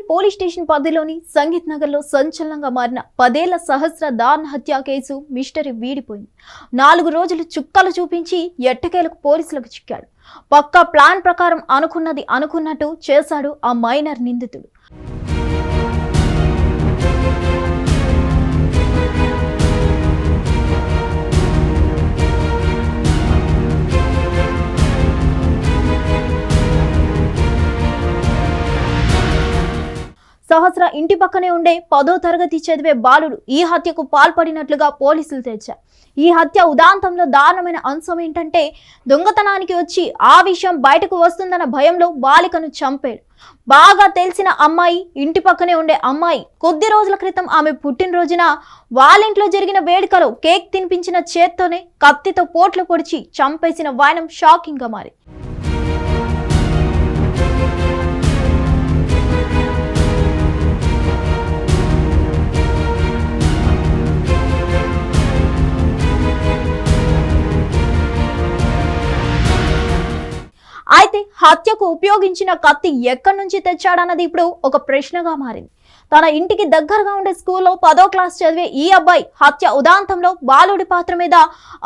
Police station పరిధిలోని సంగీత్ నగర్ లో సంచలనంగా మారిన 10 ఏళ్ల సహస్ర దారుణ హత్య కేసు మిస్టరీ వీడిపోయింది. 4 రోజులు చుక్కలు చూపించి ఎట్టకేలకు పోలీసులకు చిక్కాడు. పక్కా ప్లాన్ ప్రకారం అనుకున్నది అనుకున్నట్టు చేశాడు ఆ మైనర్ నిందితుడు. సహస్ర ఇంటి పక్కనే ఉండే 10వ తరగతి చదివే బాలుడు ఈ హత్యకు పాల్పడినట్లుగా పోలీసులు తెలిపారు. ఈ హత్య ఉదాంతంలో దారుణమైన అంశం ఏంటంటే దొంగతనానికి వచ్చి ఆ విషయం బయటకు వస్తుందన్న భయంలో బాలికను చంపాడు. బాగా తెలిసిన అమ్మాయి, ఇంటి పక్కనే ఉండే అమ్మాయి కొద్ది రోజుల క్రితం ఆమె పుట్టినరోజున వాళ్ళింట్లో జరిగిన వేడుకలో కేక్ తినిపించిన చేత్తోనే కత్తితో పోట్లు పొడిచి చంపేసిన వైనం షాకింగ్ గా మారి అయితే హత్యకు ఉపయోగించిన కత్తి ఎక్కడి నుంచి తెచ్చాడన్నది ఇప్పుడు ఒక ప్రశ్నగా మారింది. తన ఇంటికి దగ్గరగా ఉండే స్కూల్లో 10వ క్లాస్ చదివే ఈ అబ్బాయి హత్య ఉదాంతంలో బాలుడి పాత్ర మీద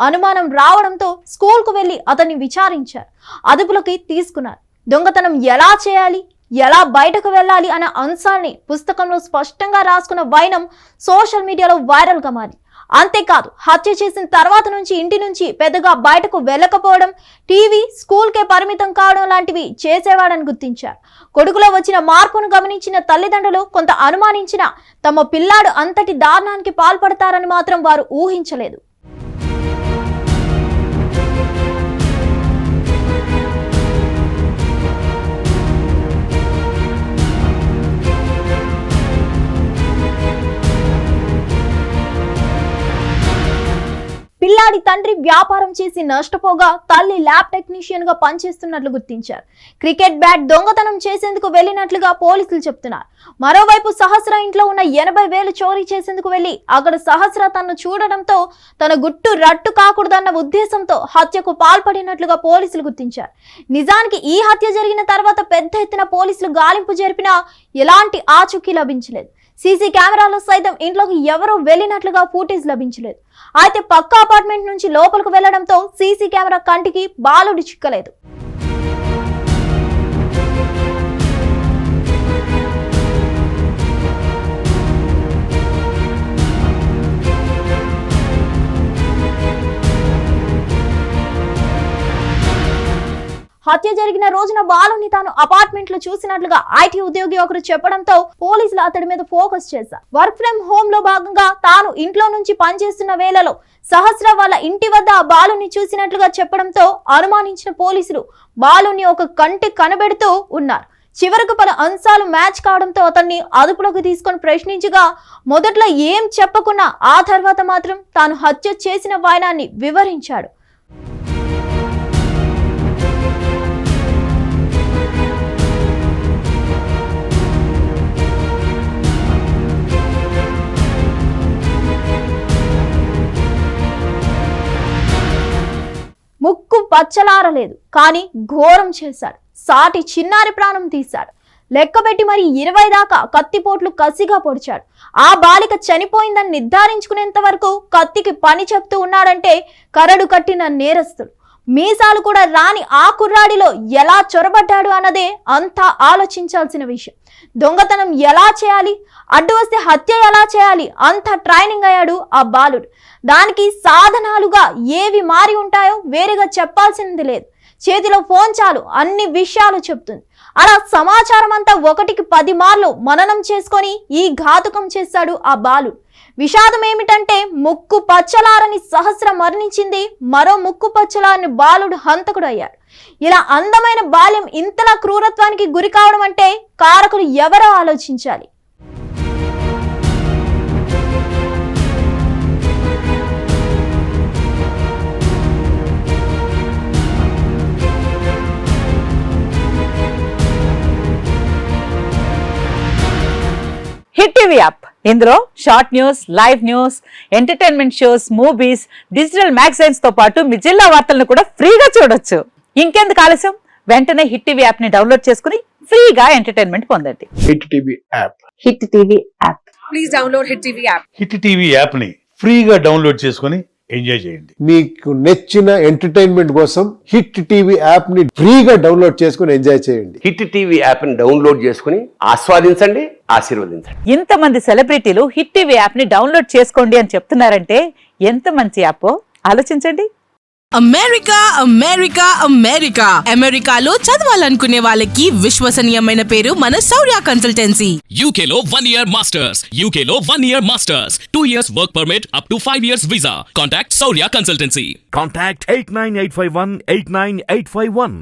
అనుమానం రావడంతో స్కూల్కు వెళ్లి అతన్ని విచారించారు, అదుపులోకి తీసుకున్నారు. దొంగతనం ఎలా చేయాలి, ఎలా బయటకు వెళ్ళాలి అనే అంశాన్ని పుస్తకంలో స్పష్టంగా రాసుకున్న వైనం సోషల్ మీడియాలో వైరల్ గా మారింది. అంతేకాదు, హత్య చేసిన తర్వాత నుంచి ఇంటి నుంచి పెద్దగా బయటకు వెళ్ళకపోవడం, టీవీ, స్కూల్కే పరిమితం కావడం లాంటివి చేసేవాడని గుర్తించారు. కొడుకులో వచ్చిన మార్పును గమనించిన తల్లిదండ్రులు కొంత అనుమానించిన తమ పిల్లాడు అంతటి దారుణానికి పాల్పడతారని మాత్రం వారు ఊహించలేదు. పిల్లాడి తండ్రి వ్యాపారం చేసి నష్టపోగా తల్లి ల్యాబ్ టెక్నీషియన్ గా పనిచేస్తున్నట్లు గుర్తించారు. క్రికెట్ బ్యాట్ దొంగతనం చేసేందుకు వెళ్లినట్లుగా పోలీసులు చెప్తున్నారు. మరోవైపు సహస్ర ఇంట్లో ఉన్న 80,000 చోరీ చేసేందుకు వెళ్లి అక్కడ సహస్ర తనను చూడడంతో తన గుట్టు రట్టు కాకూడదన్న ఉద్దేశంతో హత్యకు పాల్పడినట్లుగా పోలీసులు గుర్తించారు. నిజానికి ఈ హత్య జరిగిన తర్వాత పెద్ద ఎత్తున పోలీసులు గాలింపు జరిపినా ఎలాంటి ఆచూకీ లభించలేదు. సీసీ కెమెరాలో సైతం ఇంట్లోకి ఎవరూ వెళ్లినట్లుగా ఫుటేజ్ లభించలేదు. అయితే పక్క అపార్ట్మెంట్ నుంచి లోపలికి వెళ్లడంతో సీసీ కెమెరా కంటికి బాలుడు చిక్కలేదు. హత్య జరిగిన రోజున బాలుని తాను అపార్ట్మెంట్ లో చూసినట్లుగా ఐటీ ఉద్యోగి ఒకరు చెప్పడంతో పోలీసులు అతడి మీద ఫోకస్ చేశారు. వర్క్ ఫ్రం హోమ్ లో భాగంగా తాను ఇంట్లో నుంచి పనిచేస్తున్న వేళలో సహస్ర వాళ్ళ ఇంటి వద్ద ఆ బాలుని చూసినట్లుగా చెప్పడంతో అనుమానించిన పోలీసులు బాలుని ఒక కంటి కనబెడుతూ ఉన్నారు. చివరకు పలు అంశాలు మ్యాచ్ కావడంతో అతన్ని అదుపులోకి తీసుకొని ప్రశ్నించగా మొదట్లో ఏం చెప్పకున్నా ఆ తర్వాత మాత్రం తాను హత్య చేసిన వైనాన్ని వివరించాడు. ముక్కు పచ్చలారలేదు, కానీ ఘోరం చేశాడు. సాటి చిన్నారి ప్రాణం తీశాడు. లెక్కబెట్టి మరి 20 దాకా కత్తిపోట్లు కసిగా పొడిచాడు. ఆ బాలిక చనిపోయిందని నిర్ధారించుకునేంత వరకు కత్తికి పని చెప్తూ ఉన్నాడంటే కరడు కట్టిన నేరస్తుడు. మీసాలు కూడా రాని ఆ కుర్రాడిలో ఎలా చొరబడ్డాడు అన్నదే అంతా ఆలోచించాల్సిన విషయం. దొంగతనం ఎలా చేయాలి, అడ్డు వస్తే హత్య ఎలా చేయాలి అంతా ట్రైనింగ్ అయ్యాడు ఆ బాలుడు. దానికి సాధనాలుగా ఏవి మారి ఉంటాయో వేరేగా చెప్పాల్సింది లేదు. చేతిలో ఫోన్ చాలు అన్ని విషయాలు చెప్తుంది. అలా సమాచారం అంతా 1కి 10 మార్లు మననం చేసుకొని ఈ ఘాతుకం చేశాడు ఆ బాలుడు. విషాదం ఏమిటంటే ముక్కు పచ్చలారని సహస్ర మరణించింది, మరో ముక్కు పచ్చలారని బాలుడు హంతకుడు అయ్యాడు. ఇలా అందమైన బాల్యం ఇంతలా క్రూరత్వానికి గురి కావడం అంటే కారకులు ఎవరో ఆలోచించాలి. హిట్ టీవీ యాప్, ఇందులో short news, live news, entertainment shows, movies, digital magazines తో పాటు మీ జిల్లా వార్తలను కూడా ఫ్రీగా చూడొచ్చు. ఇంకెందుకు ఆలస్యం, వెంటనే హిట్ టీవీ యాప్ ని డౌన్లోడ్ చేసుకుని ఫ్రీగా ఎంటర్టైన్మెంట్ పొందండి. Hit TV app. Hit TV app. Please download Hit TV app. Hit TV యాప్ని ఫ్రీగా డౌన్లోడ్ చేసుకొని ఎంజాయ్ చేయండి. మీకు నచ్చిన ఎంటర్టైన్మెంట్ కోసం హిట్ టీవీ యాప్ ని ఫ్రీగా డౌన్లోడ్ చేసుకుని ఎంజాయ్ చేయండి. హిట్ టీవీ యాప్ని డౌన్లోడ్ చేసుకుని ఆస్వాదించండి, ఆశీర్వదించండి. ఇంతమంది సెలబ్రిటీలు హిట్ టీవీ యాప్ ని డౌన్లోడ్ చేసుకోండి అని చెప్తున్నారంటే ఎంత మంచి యాప్ ఆలోచించండి. అమెరికా అమెరికా అమెరికా అమెరికాలో చదవాలనుకునే వాళ్ళకి విశ్వసనీయమైన పేరు మన శౌర్య consultancy. UK Law 1 Year Masters. UK Law 1 Year Masters. 2 years work permit up to 5 years visa. Contact Saurya Consultancy. Contact 89851 89851.